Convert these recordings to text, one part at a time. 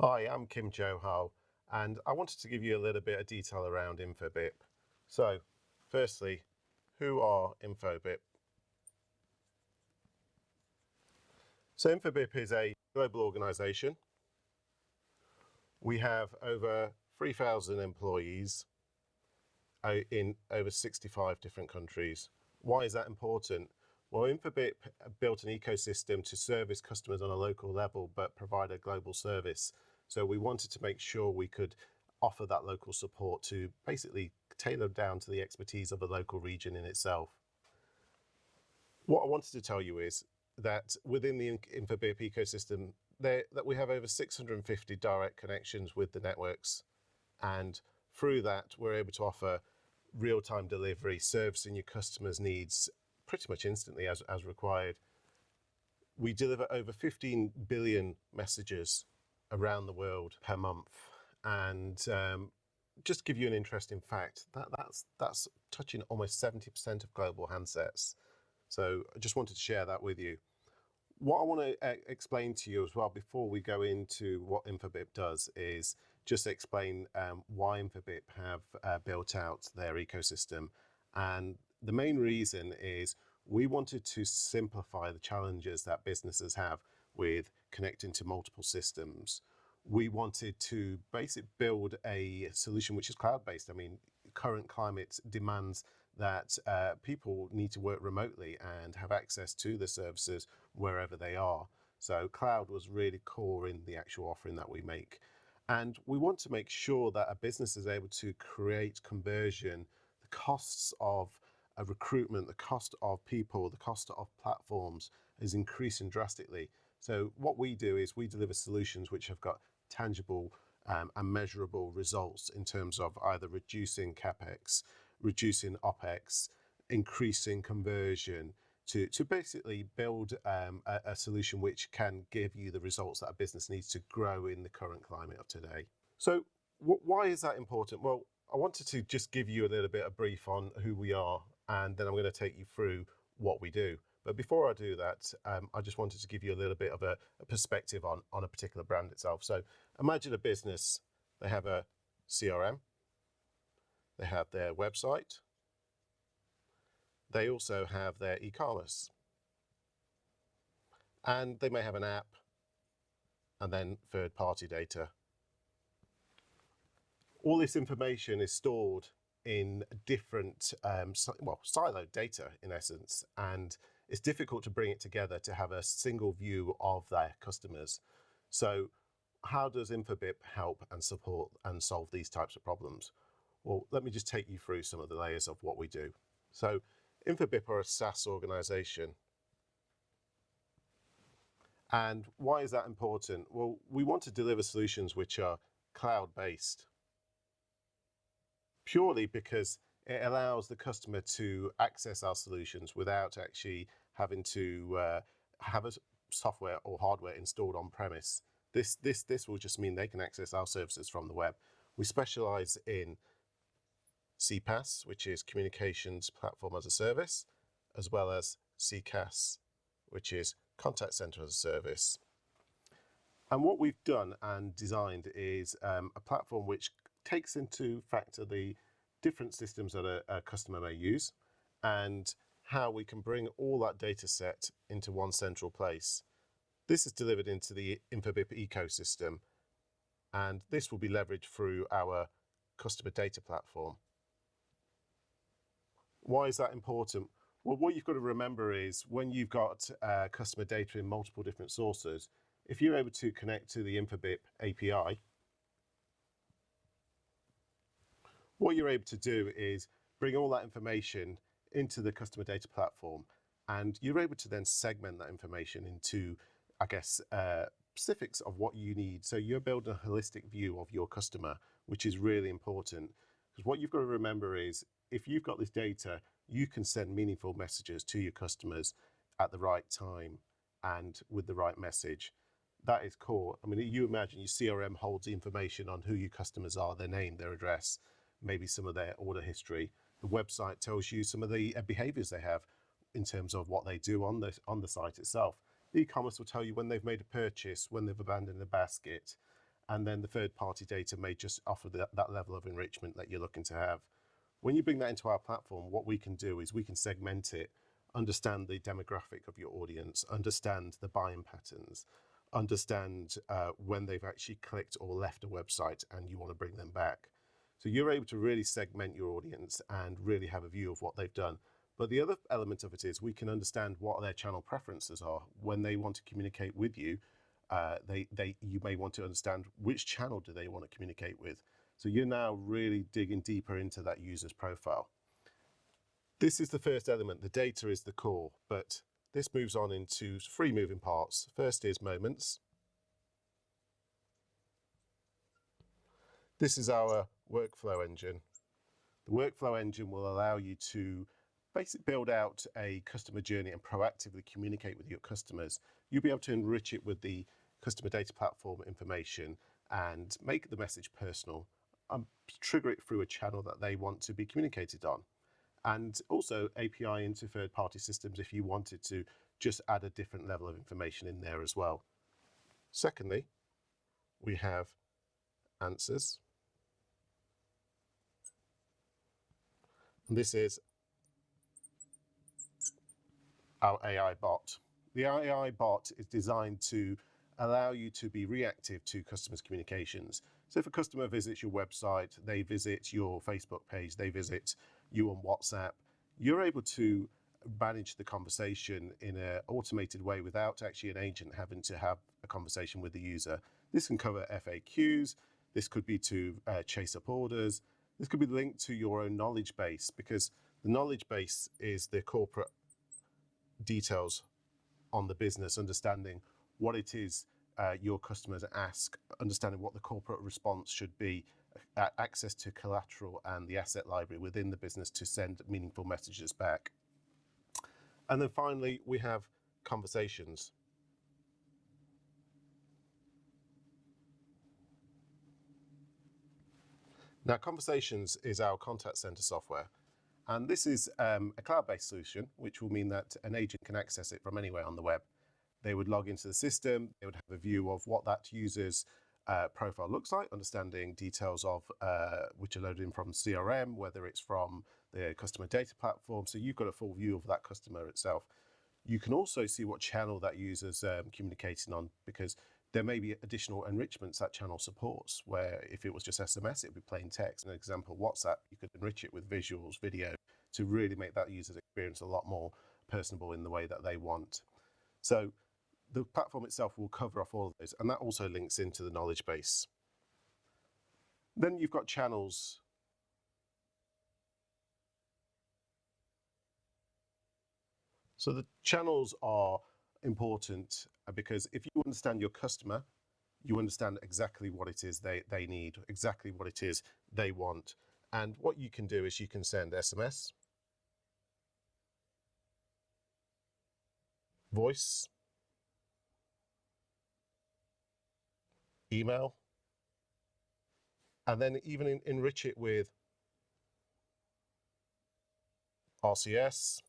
Hi, I'm Johal, and I wanted to give you a little bit of detail around Infobip. So, firstly, who are Infobip? So, Infobip is a global organization. We have over 3,000 employees in over 65 different countries. Why is that important? Well, Infobip built an ecosystem to service customers on a local level, but provide a global service. So we wanted to make sure we could offer that local support to basically tailor down to the expertise of the local region in itself. What I wanted to tell you is that within the Infobip ecosystem, that we have over 650 direct connections with the networks, and through that, we're able to offer real-time delivery, servicing your customers' needs pretty much instantly as required. We deliver over 15 billion messages around the world per month. And just to give you an interesting fact, that's touching almost 70% of global handsets. So I just wanted to share that with you. What I want to explain to you as well before we go into what Infobip does is just explain why Infobip have built out their ecosystem. And the main reason is we wanted to simplify the challenges that businesses have with connecting to multiple systems. We wanted to basically build a solution which is cloud-based. I mean, current climate demands that people need to work remotely and have access to the services wherever they are. So cloud was really core in the actual offering that we make. And we want to make sure that a business is able to create conversion, the costs of a recruitment, the cost of people, the cost of platforms is increasing drastically. So what we do is we deliver solutions which have got tangible and measurable results in terms of either reducing CapEx, reducing OpEx, increasing conversion, to basically build a solution which can give you the results that a business needs to grow in the current climate of today. So why is that important? Well, I wanted to just give you a little bit of brief on who we are, and then I'm going to take you through what we do. But before I do that, I just wanted to give you a little bit of a perspective on a particular brand itself. So imagine a business, they have a CRM, they have their website, they also have their e-commerce, and they may have an app and then third-party data. All this information is stored in different, siloed data in essence, and it's difficult to bring it together to have a single view of their customers. So how does Infobip help and support and solve these types of problems? Well, let me just take you through some of the layers of what we do. So Infobip are a SaaS organization. And why is that important? Well, we want to deliver solutions which are cloud-based, purely because it allows the customer to access our solutions without actually having to have a software or hardware installed on premise. This will just mean they can access our services from the web. We specialize in CPaaS, which is Communications Platform as a Service, as well as CCaaS, which is Contact Center as a Service. And what we've done and designed is a platform which takes into factor the different systems that a customer may use and how we can bring all that data set into one central place. This is delivered into the Infobip ecosystem, and this will be leveraged through our customer data platform. Why is that important? Well, what you've got to remember is when you've got customer data in multiple different sources, if you're able to connect to the Infobip API, what you're able to do is bring all that information into the customer data platform, and you're able to then segment that information into, I guess, specifics of what you need. So you're building a holistic view of your customer, which is really important. Because what you've got to remember is if you've got this data, you can send meaningful messages to your customers at the right time and with the right message. That is core. I mean, you imagine your CRM holds information on who your customers are, their name, their address, maybe some of their order history. The website tells you some of the behaviors they have in terms of what they do on the site itself. The e-commerce will tell you when they've made a purchase, when they've abandoned a basket, and then the third-party data may just offer that level of enrichment that you're looking to have. When you bring that into our platform, what we can do is we can segment it, understand the demographic of your audience, understand the buying patterns, understand when they've actually clicked or left a website and you want to bring them back. So you're able to really segment your audience and really have a view of what they've done. But the other element of it is we can understand what their channel preferences are. When they want to communicate with you, you may want to understand which channel do they want to communicate with. So you're now really digging deeper into that user's profile. This is the first element. The data is the core, but this moves on into three moving parts. First is moments. This is our workflow engine. The workflow engine will allow you to basically build out a customer journey and proactively communicate with your customers. You'll be able to enrich it with the customer data platform information and make the message personal and trigger it through a channel that they want to be communicated on. And also API into third-party systems if you wanted to just add a different level of information in there as well. Secondly, we have answers. And this is our AI bot. The AI bot is designed to allow you to be reactive to customers' communications. So if a customer visits your website, they visit your Facebook page, they visit you on WhatsApp, you're able to manage the conversation in an automated way without actually an agent having to have a conversation with the user. This can cover FAQs, this could be to chase up orders, this could be linked to your own knowledge base, because the knowledge base is the corporate details on the business, understanding what it is your customers ask, understanding what the corporate response should be, access to collateral and the asset library within the business to send meaningful messages back. And then finally, we have conversations. Now, Conversations is our contact center software. And this is a cloud-based solution, which will mean that an agent can access it from anywhere on the web. They would log into the system, they would have a view of what that user's profile looks like, understanding details of which are loaded in from CRM, whether it's from the customer data platform. So you've got a full view of that customer itself. You can also see what channel that user's communicating on, because there may be additional enrichments that channel supports, where if it was just SMS, it would be plain text. An example, WhatsApp, you could enrich it with visuals, video, to really make that user's experience a lot more personable in the way that they want. So the platform itself will cover off all of those, and that also links into the knowledge base. Then you've got channels. So the channels are important because if you understand your customer, you understand exactly what it is they need, exactly what it is they want. And what you can do is you can send SMS, voice, email, and then even enrich it with RCS,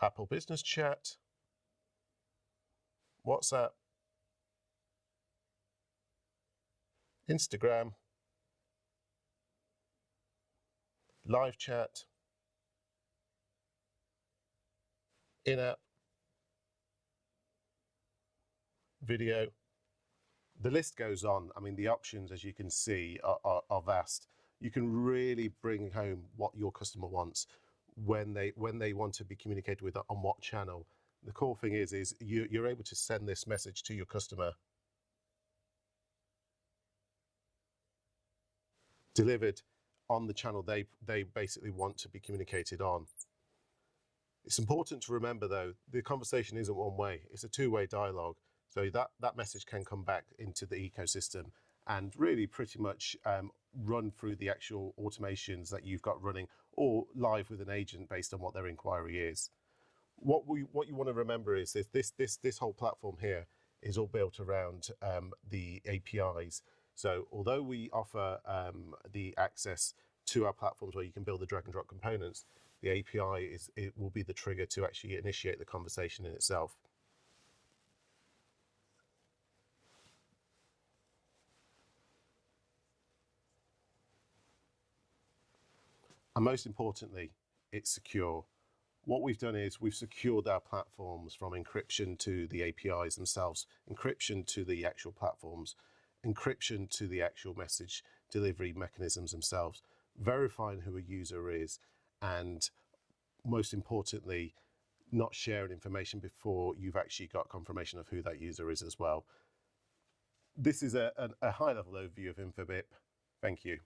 Apple Business Chat, WhatsApp, Instagram, live chat, in-app, video. The list goes on. I mean, the options, as you can see, are vast. You can really bring home what your customer wants when they want to be communicated with on what channel. The cool thing is you're able to send this message to your customer delivered on the channel they basically want to be communicated on. It's important to remember, though, the conversation isn't one way. It's a two-way dialogue. So that message can come back into the ecosystem and really pretty much run through the actual automations that you've got running or live with an agent based on what their inquiry is. What you want to remember is this whole platform here is all built around the APIs. So although we offer the access to our platforms where you can build the drag and drop components, the API will be the trigger to actually initiate the conversation in itself. And most importantly, it's secure. What we've done is we've secured our platforms from encryption to the APIs themselves, encryption to the actual platforms, encryption to the actual message delivery mechanisms themselves, verifying who a user is, and most importantly, not sharing information before you've actually got confirmation of who that user is as well. This is a high-level overview of Infobip. Thank you.